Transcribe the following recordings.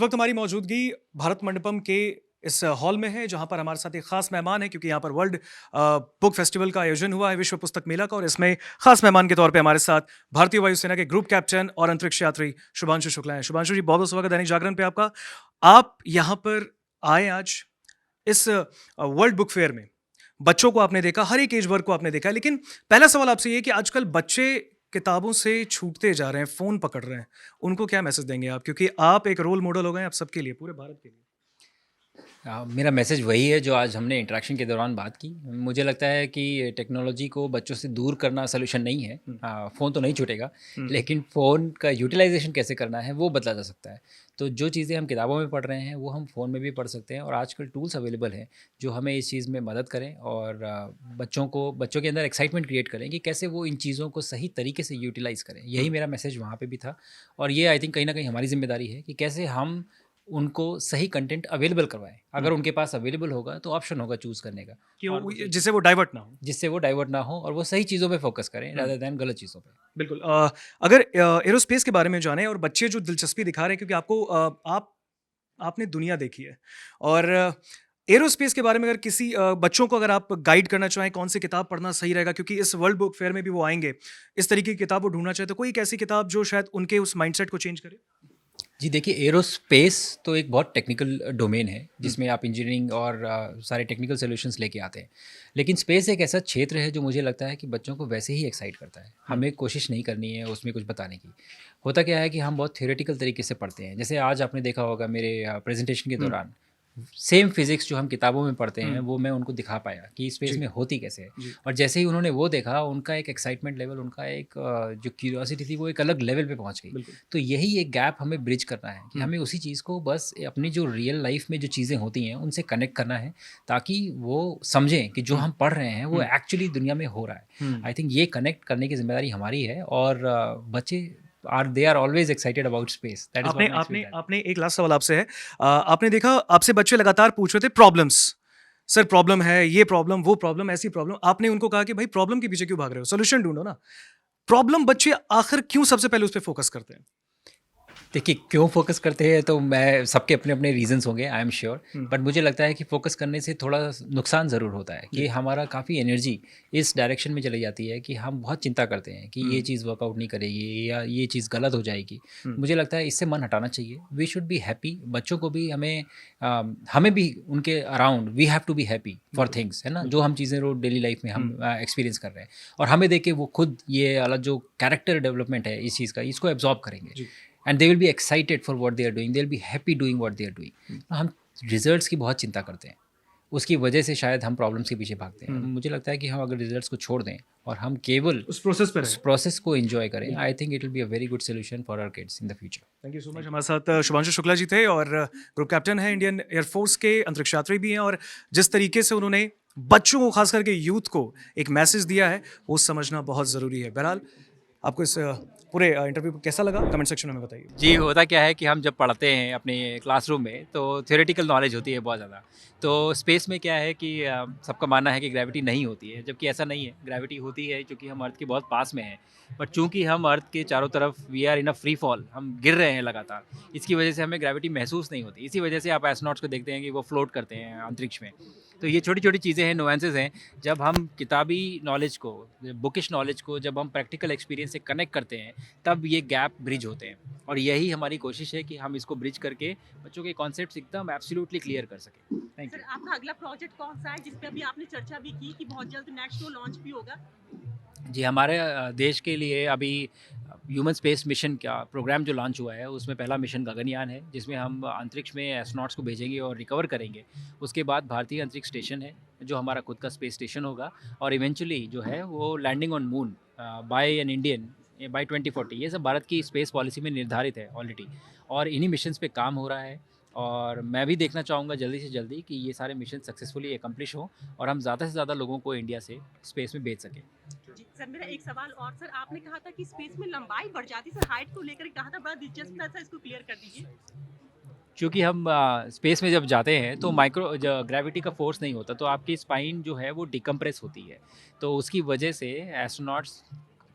इस वक्त हमारी मौजूदगी भारत मंडपम के इस हॉल में है जहां पर हमारे साथ एक खास मेहमान है क्योंकि यहाँ पर वर्ल्ड बुक फेस्टिवल का आयोजन हुआ है, विश्व पुस्तक मेला का। और इसमें खास मेहमान के तौर पे हमारे साथ भारतीय वायुसेना के ग्रुप कैप्टन और अंतरिक्ष यात्री शुभांशु शुक्ला हैं। शुभांशु जी, बहुत बहुत स्वागत है दैनिक जागरण पे आपका। आप यहाँ पर आए आज इस वर्ल्ड बुक फेयर में। बच्चों को आपने देखा, हर एक एज वर्ग को आपने देखा, लेकिन पहला सवाल आपसे ये है कि आजकल बच्चे किताबों से छूटते जा रहे हैं, फोन पकड़ रहे हैं। उनको क्या मैसेज देंगे आप, क्योंकि आप एक रोल मॉडल हो गए आप सबके लिए, पूरे भारत के लिए। मेरा मैसेज वही है जो आज हमने इंटरेक्शन के दौरान बात की। मुझे लगता है कि टेक्नोलॉजी को बच्चों से दूर करना सलूशन नहीं है। फ़ोन तो नहीं छूटेगा, लेकिन फ़ोन का यूटिलाइजेशन कैसे करना है वो बदला जा सकता है। तो जो चीज़ें हम किताबों में पढ़ रहे हैं वो हम फ़ोन में भी पढ़ सकते हैं, और आजकल टूल्स अवेलेबल हैं जो हमें इस चीज़ में मदद करें और बच्चों के अंदर एक्साइटमेंट क्रिएट करें कि कैसे वो इन चीज़ों को सही तरीके से यूटिलाइज़ करें। यही मेरा मैसेज वहाँ पे भी था, और ये आई थिंक कहीं ना कहीं हमारी जिम्मेदारी है कि कैसे हम उनको सही कंटेंट अवेलेबल करवाएं। अगर उनके पास अवेलेबल होगा तो ऑप्शन होगा चूज़ करने का, कि और वो जिससे वो डाइवर्ट ना हो। जिससे वो डाइवर्ट ना हो और वो सही चीज़ों पे फोकस करें हम्म, रादर दैन गलत चीज़ों पे। बिल्कुल। अगर एरोस्पेस के बारे में जाने, और बच्चे जो दिलचस्पी दिखा रहे हैं क्योंकि आपको आपने दुनिया देखी है, और एरोस्पेस के बारे में अगर किसी बच्चों को अगर आप गाइड करना चाहें कौन सी किताब पढ़ना सही रहेगा, क्योंकि इस वर्ल्ड बुक फेयर में भी वो आएंगे, इस तरीके की किताब वो ढूंढना चाहे, तो कोई एक ऐसी किताब जो शायद उनके उस माइंडसेट को चेंज करे। जी देखिए, एरोस्पेस तो एक बहुत टेक्निकल डोमेन है जिसमें आप इंजीनियरिंग और सारे टेक्निकल सॉल्यूशंस लेके आते हैं। लेकिन स्पेस एक ऐसा क्षेत्र है जो मुझे लगता है कि बच्चों को वैसे ही एक्साइट करता है। हमें कोशिश नहीं करनी है उसमें कुछ बताने की। होता क्या है कि हम बहुत थियोरेटिकल तरीके से पढ़ते हैं। जैसे आज आपने देखा होगा मेरे प्रेजेंटेशन के हम्म, दौरान सेम फिजिक्स जो हम किताबों में पढ़ते हैं हम्म, वो मैं उनको दिखा पाया कि स्पेस जी में होती कैसे है। जी। और जैसे ही उन्होंने वो देखा, उनका एक एक्साइटमेंट लेवल, उनका एक जो क्यूरियोसिटी थी वो एक अलग लेवल पे पहुंच गई। बिल्कुल। तो यही एक गैप हमें ब्रिज करना है कि हम्म, हमें उसी चीज़ को बस अपनी जो रियल लाइफ में जो चीज़ें होती हैं उनसे कनेक्ट करना है, ताकि वो समझें कि जो हम्म, हम पढ़ रहे हैं वो हम्म, एक्चुअली दुनिया में हो रहा है। हम्म। आई थिंक ये कनेक्ट करने की जिम्मेदारी हमारी है, और बच्चे they are always excited about space. That is आपने व्हाट मेक्स मी आपने दैट। आपने एक लास्ट सवाल आपसे है। आपने देखा, आपसे बच्चे लगातार पूछ रहे थे प्रॉब्लम्स। सर प्रॉब्लम है, ये प्रॉब्लम, वो प्रॉब्लम, ऐसी प्रॉब्लम। आपने उनको कहा कि भाई प्रॉब्लम के पीछे क्यों भाग रहे हो, सोल्यूशन ढूंढो ना। प्रॉब्लम बच्चे आखिर क्यों सबसे पहले उस पर फोकस करते हैं? देखिए, क्यों फ़ोकस करते हैं तो मैं सबके अपने-अपने रीज़न्स होंगे, I am sure. Hmm, but मुझे लगता है कि फ़ोकस करने से थोड़ा नुकसान ज़रूर होता है कि जी। हमारा काफ़ी एनर्जी इस डायरेक्शन में चली जाती है कि हम बहुत चिंता करते हैं कि ये हम्म, चीज़ वर्कआउट नहीं करेगी या ये चीज़ गलत हो जाएगी। हम्म, मुझे लगता है इससे मन हटाना चाहिए। We should be happy. बच्चों को भी हमें भी उनके around we have to be happy for बिल्कुल थिंग्स, है ना? जो बिल्कुल। हम चीज़ें रोज़ डेली लाइफ़ में हम हम्म, एक्सपीरियंस कर रहे हैं, और हमें देख के वो खुद ये अलग जो कैरेक्टर डेवलपमेंट है इस चीज़ का, इसको एब्ज़ॉर्ब करेंगे। जी। And they will be excited for what they are doing, they will be happy doing what they are hmm, doing. हम रिजल्ट्स की बहुत चिंता करते हैं, उसकी वजह से शायद हम प्रॉब्लम्स के पीछे भागते हैं। हम्म। मुझे लगता है कि हम अगर रिजल्ट्स को छोड़ दें और हम केवल उस प्रोसेस पे उस रहे। प्रोसेस को एंजॉय करें, बिल्कुल। I think it will be a very good solution for our kids in the future. Thank you so much. Thank हमारे साथ शुभांशु शुक्ला जी थे, और ग्रुप कैप्टन है, इंडियन एयरफोर्स के अंतरिक्ष यात्री भी हैं। और जिस तरीके से उन्होंने बच्चों को, खास करके यूथ को, एक मैसेज दिया है, वो समझना बहुत ज़रूरी है। बहरहाल, आपको इस पूरे इंटरव्यू को कैसा लगा, कमेंट सेक्शन में हमें बताइए। जी, होता क्या है कि हम जब पढ़ते हैं अपने क्लासरूम में तो थ्योरेटिकल नॉलेज होती है बहुत ज़्यादा। तो स्पेस में क्या है कि सबका मानना है कि ग्रेविटी नहीं होती है, जबकि ऐसा नहीं है। ग्रेविटी होती है क्योंकि हम अर्थ के बहुत पास में हैं। बट चूँकि हम अर्थ के चारों तरफ we are in a free fall, हम गिर रहे हैं लगातार, इसकी वजह से हमें ग्रेविटी महसूस नहीं होती। इसी वजह से आप एस्ट्रोनॉट्स को देखते हैं कि वो फ्लोट करते हैं अंतरिक्ष में। तो ये छोटी-छोटी चीज़ें हैं, नुआंसेस हैं। जब हम किताबी नॉलेज को, बुकिश नॉलेज को जब हम प्रैक्टिकल एक्सपीरियंस से कनेक्ट करते हैं, तब ये गैप ब्रिज होते हैं। और यही हमारी कोशिश है कि हम इसको ब्रिज करके बच्चों के कॉन्सेप्ट्स एकदम एब्सोल्युटली क्लियर कर सकें। Thank sir, you. आपका अगला प्रोजेक्ट कौन-सा है जिस पे अभी आपने चर्चा भी की कि बहुत जल्द नेक्स्ट शो लॉन्च भी होगा? जी, हमारे देश के लिए अभी ह्यूमन स्पेस मिशन का प्रोग्राम जो लॉन्च हुआ है, उसमें पहला मिशन गगनयान है, जिसमें हम अंतरिक्ष में एस्ट्रोनॉट्स को भेजेंगे और रिकवर करेंगे। उसके बाद भारतीय अंतरिक्ष स्टेशन है, जो हमारा खुद का स्पेस स्टेशन होगा, और इवेंचुअली जो है वो landing on moon by an Indian by 2040। ये सब भारत की स्पेस पॉलिसी में निर्धारित है ऑलरेडी, और इन्हीं मिशंस पे काम हो रहा है। और मैं भी देखना चाहूँगा जल्दी से जल्दी कि ये सारे मिशन सक्सेसफुली एकम्प्लिश हों और हम ज़्यादा से ज़्यादा लोगों को इंडिया से स्पेस में भेज सकें। जी, सर मेरा एक सवाल और सर आपने कहा था कि स्पेस में लंबाई बढ़ जाती है, सर हाइट को लेकर कहा था, बड़ा दिलचस्प था सर इसको क्लियर कर दीजिए। क्योंकि हम स्पेस में जब जाते हैं तो माइक्रो ग्रेविटी का फोर्स नहीं होता, तो आपकी स्पाइन जो है वो डिकम्प्रेस होती है। तो उसकी वजह से एस्ट्रोनॉट्स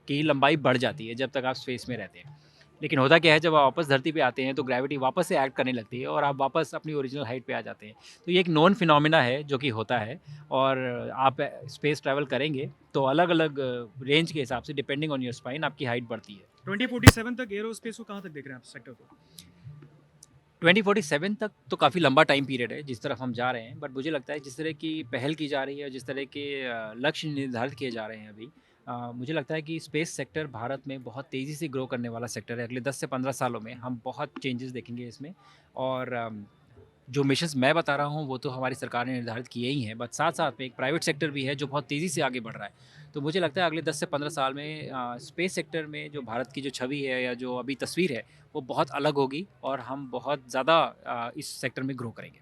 की लंबाई बढ़ जाती है जब तक आप स्पेस में रहते हैं। लेकिन होता क्या है जब आप वापस धरती पे आते हैं तो ग्रेविटी वापस से एक्ट करने लगती है और आप वापस अपनी ओरिजिनल हाइट पे आ जाते हैं। तो ये एक नोन फिनोमिना है जो कि होता है और आप स्पेस ट्रैवल करेंगे तो अलग-अलग रेंज के हिसाब से डिपेंडिंग ऑन योर स्पाइन आपकी हाइट बढ़ती है। 2047 तक एरोस्पेस को कहाँ तक देख रहे हैं आप सेक्टर को? 2047 तक तो काफ़ी लंबा टाइम पीरियड है जिस तरफ हम जा रहे हैं, बट मुझे लगता है जिस तरह की पहल की जा रही है, जिस तरह के लक्ष्य निर्धारित किए जा रहे हैं अभी, मुझे लगता है कि स्पेस सेक्टर भारत में बहुत तेज़ी से ग्रो करने वाला सेक्टर है। अगले 10 से 15 सालों में हम बहुत चेंजेस देखेंगे इसमें और जो मिशंस मैं बता रहा हूँ वो तो हमारी सरकार ने निर्धारित किए ही हैं, बट साथ-साथ में एक प्राइवेट सेक्टर भी है जो बहुत तेज़ी से आगे बढ़ रहा है। तो मुझे लगता है अगले 10 से 15 साल में स्पेस सेक्टर में जो भारत की जो छवि है या जो अभी तस्वीर है, वो बहुत अलग होगी और हम बहुत ज़्यादा इस सेक्टर में ग्रो करेंगे।